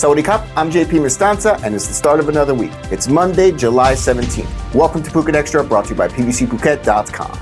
Sawadee Krap, I'm JP Mestanza, and it's the start of another week. It's Monday, July 17th. Welcome to Phuket Extra, brought to you by pvcphuket.com.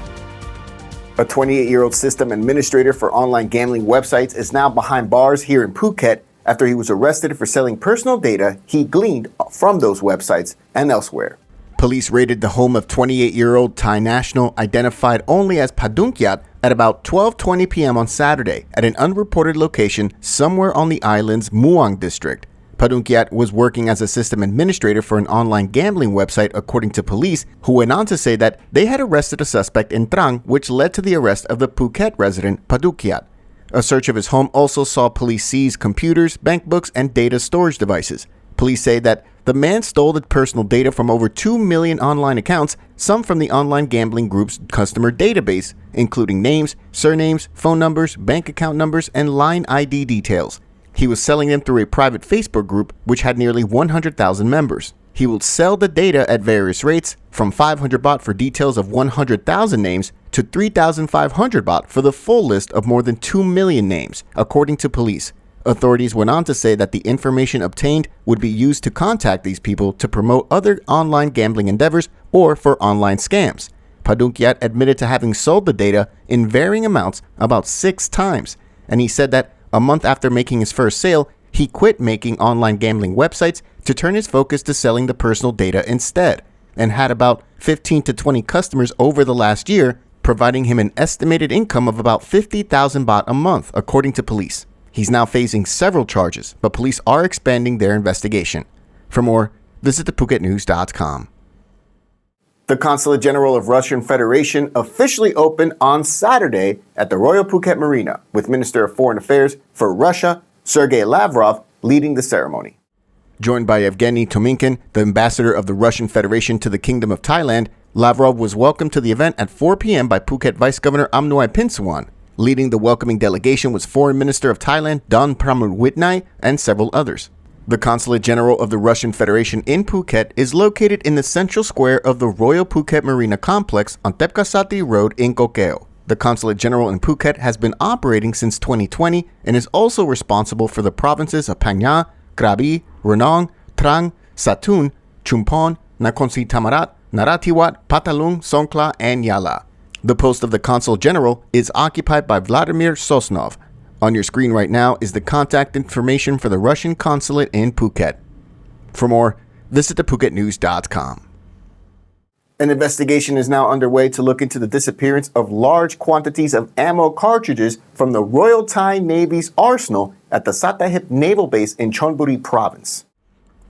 A 28-year-old system administrator for online gambling websites is now behind bars here in Phuket after he was arrested for selling personal data he gleaned from those websites and elsewhere. Police raided the home of 28-year-old Thai national identified only as Padunkyat at about 12:20 p.m. on Saturday at an unreported location somewhere on the island's Muang district. Padunkyat was working as a system administrator for an online gambling website, according to police, who went on to say that they had arrested a suspect in Trang, which led to the arrest of the Phuket resident Padunkyat. A search of his home also saw police seize computers, bank books, and data storage devices. Police say that the man stole the personal data from over 2 million online accounts, some from the online gambling group's customer database, including names, surnames, phone numbers, bank account numbers, and line ID details. He was selling them through a private Facebook group which had nearly 100,000 members. He will sell the data at various rates, from 500 baht for details of 100,000 names to 3,500 baht for the full list of more than 2 million names, according to police. Authorities went on to say that the information obtained would be used to contact these people to promote other online gambling endeavors or for online scams. Padunkyat admitted to having sold the data in varying amounts about 6 times, and he said that a month after making his first sale, he quit making online gambling websites to turn his focus to selling the personal data instead, and had about 15 to 20 customers over the last year, providing him an estimated income of about 50,000 baht a month, according to police. He's now facing several charges, but police are expanding their investigation. For more, visit thephuket.com. The Consulate General of Russian Federation officially opened on Saturday at the Royal Phuket Marina, with Minister of Foreign Affairs for Russia, Sergey Lavrov, leading the ceremony. Joined by Evgeny Tominkin, the ambassador of the Russian Federation to the Kingdom of Thailand, Lavrov was welcomed to the event at 4 p.m. by Phuket Vice Governor Amnoy Pinsuwan. Leading the welcoming delegation was Foreign Minister of Thailand Don Pramudwitnai and several others. The Consulate General of the Russian Federation in Phuket is located in the central square of the Royal Phuket Marina Complex on Tepkasati Road in Koh Keo. The Consulate General in Phuket has been operating since 2020 and is also responsible for the provinces of Phang Nga, Krabi, Ranong, Trang, Satun, Chumpon, Nakhon Si Thammarat, Narathiwat, Patalung, Songkhla, and Yala. The post of the Consul General is occupied by Vladimir Sosnov. On your screen right now is the contact information for the Russian Consulate in Phuket. For more, visit thephuket.com. An investigation is now underway to look into the disappearance of large quantities of ammo cartridges from the Royal Thai Navy's arsenal at the Sattahip Naval Base in Chonburi Province.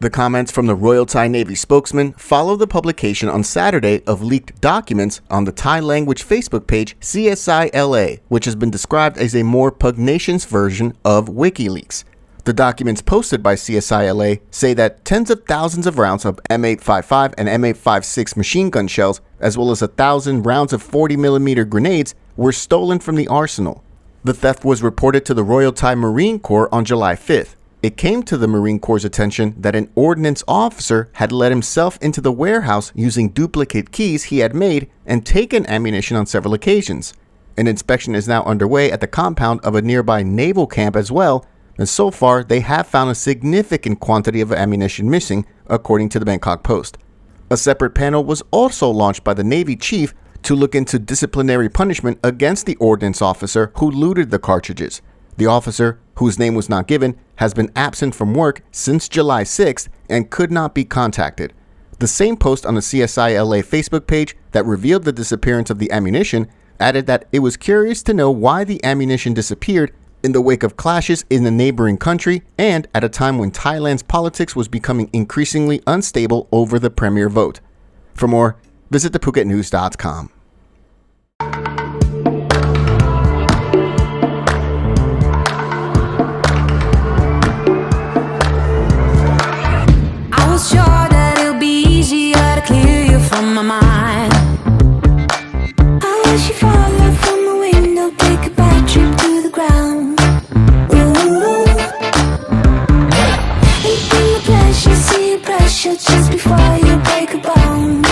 The comments from the Royal Thai Navy spokesman follow the publication on Saturday of leaked documents on the Thai language Facebook page CSI LA, which has been described as a more pugnacious version of WikiLeaks. The documents posted by CSI LA say that tens of thousands of rounds of M855 and M856 machine gun shells, as well as 1,000 rounds of 40mm grenades, were stolen from the arsenal. The theft was reported to the Royal Thai Marine Corps on July 5th. It came to the Marine Corps' attention that an ordnance officer had let himself into the warehouse using duplicate keys he had made and taken ammunition on several occasions. An inspection is now underway at the compound of a nearby naval camp as well, and so far they have found a significant quantity of ammunition missing, according to the Bangkok Post. A separate panel was also launched by the Navy chief to look into disciplinary punishment against the ordnance officer who looted the cartridges. The officer, whose name was not given, has been absent from work since July 6th and could not be contacted. The same post on the CSI LA Facebook page that revealed the disappearance of the ammunition added that it was curious to know why the ammunition disappeared in the wake of clashes in the neighboring country and at a time when Thailand's politics was becoming increasingly unstable over the premier vote. For more, visit thephuket.com. Sure that it'll be easier to clear you from my mind. I wish you fall out from the window, take a bad trip to the ground. Ooh, ain't been the pleasure, see your pressure just before you break a bone.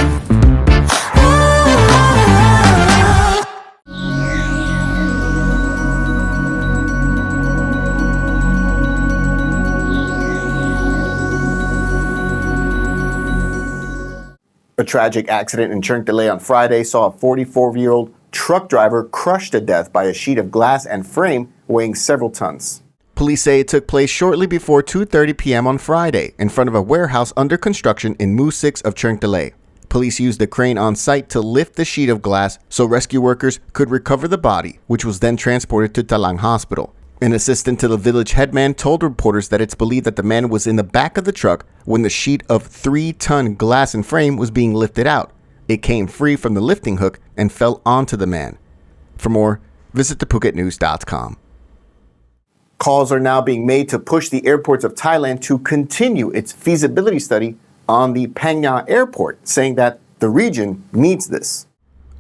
Oh, A tragic accident in Chirng Talay on Friday saw a 44-year-old truck driver crushed to death by a sheet of glass and frame weighing several tons. Police say it took place shortly before 2:30 p.m. on Friday in front of a warehouse under construction in Mu 6 of Chirng Talay. Police used a crane on site to lift the sheet of glass so rescue workers could recover the body, which was then transported to Talang Hospital. An assistant to the village headman told reporters that it's believed that the man was in the back of the truck when the sheet of 3-ton glass and frame was being lifted out. It came free from the lifting hook and fell onto the man. For more, visit thephuketnews.com. Calls are now being made to push the airports of Thailand to continue its feasibility study on the Phang Nga airport, saying that the region needs this.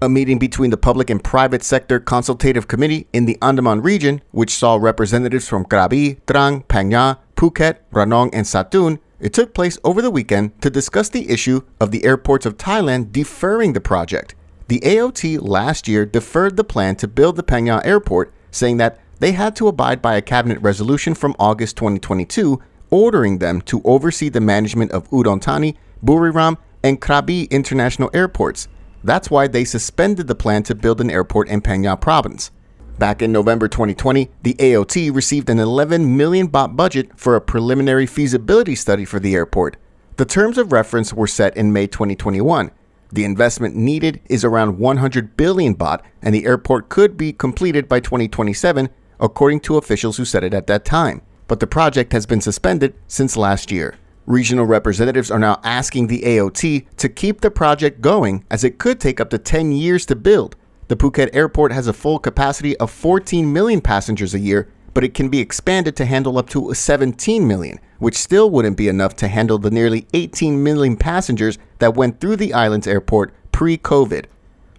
A meeting between the public and private sector consultative committee in the Andaman region, which saw representatives from Krabi, Trang, Phang Nga, Phuket, Ranong, and Satun, it took place over the weekend to discuss the issue of the airports of Thailand deferring the project. The AOT last year deferred the plan to build the Phang Nga airport, saying that they had to abide by a cabinet resolution from August 2022 ordering them to oversee the management of Udon Thani, Buriram, and Krabi international airports. That's why they suspended the plan to build an airport in Phang Nga province. Back in November 2020, the AOT received an 11 million baht budget for a preliminary feasibility study for the airport. The terms of reference were set in May 2021. The investment needed is around 100 billion baht, and the airport could be completed by 2027, according to officials who said it at that time. But the project has been suspended since last year. Regional representatives are now asking the AOT to keep the project going as it could take up to 10 years to build. The Phuket airport has a full capacity of 14 million passengers a year, but it can be expanded to handle up to 17 million, which still wouldn't be enough to handle the nearly 18 million passengers that went through the island's airport pre-COVID.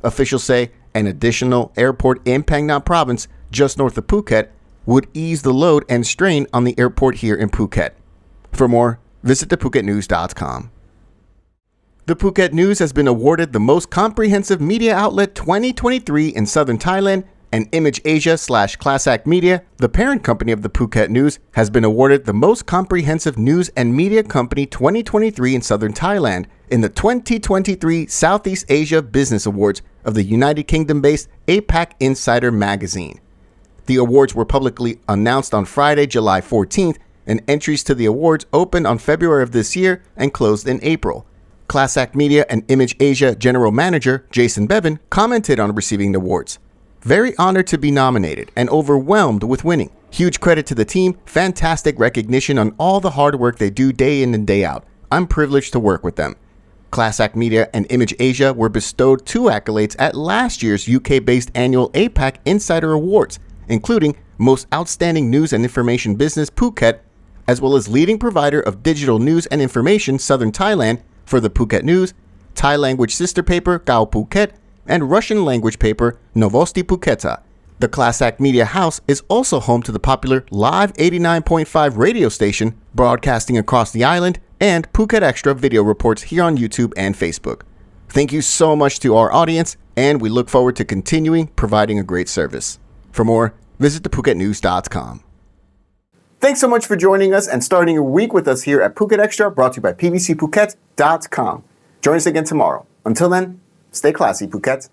Officials say an additional airport in Phang Nga province, just north of Phuket, would ease the load and strain on the airport here in Phuket. For more, visit thephuketnews.com. The Phuket News has been awarded the Most Comprehensive Media Outlet 2023 in Southern Thailand, and Image Asia/Class Act Media, the parent company of the Phuket News, has been awarded the Most Comprehensive News and Media Company 2023 in Southern Thailand in the 2023 Southeast Asia Business Awards of the United Kingdom-based APAC Insider magazine. The awards were publicly announced on Friday, July 14th, and entries to the awards opened on February of this year and closed in April. Class Act Media and Image Asia General Manager Jason Bevan commented on receiving the awards. Very honored to be nominated and overwhelmed with winning. Huge credit to the team, fantastic recognition on all the hard work they do day in and day out. I'm privileged to work with them. Class Act Media and Image Asia were bestowed 2 accolades at last year's UK-based annual APAC Insider Awards, including Most Outstanding News and Information Business Phuket, as well as Leading Provider of Digital News and Information Southern Thailand for the Phuket News, Thai language sister paper Gao Phuket, and Russian language paper Novosti Phuketa. The Class Act Media House is also home to the popular Live 89.5 radio station, broadcasting across the island, and Phuket Xtra video reports here on YouTube and Facebook. Thank you so much to our audience, and we look forward to continuing providing a great service. For more, visit thephuketnews.com. Thanks so much for joining us and starting your week with us here at Phuket Xtra, brought to you by pbcphuket.com. Join us again tomorrow. Until then, stay classy, Phuket.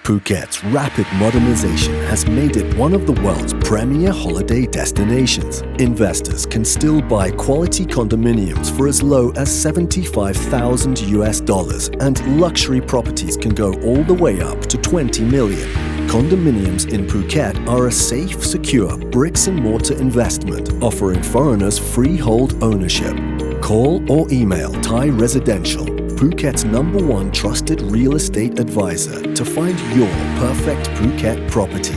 Phuket's rapid modernization has made it one of the world's premier holiday destinations. Investors can still buy quality condominiums for as low as $75,000, and luxury properties can go all the way up to 20 million. Condominiums in Phuket are a safe, secure bricks-and-mortar investment offering foreigners freehold ownership. Call or email Thai Residential, Phuket's #1 trusted real estate advisor, to find your perfect Phuket property.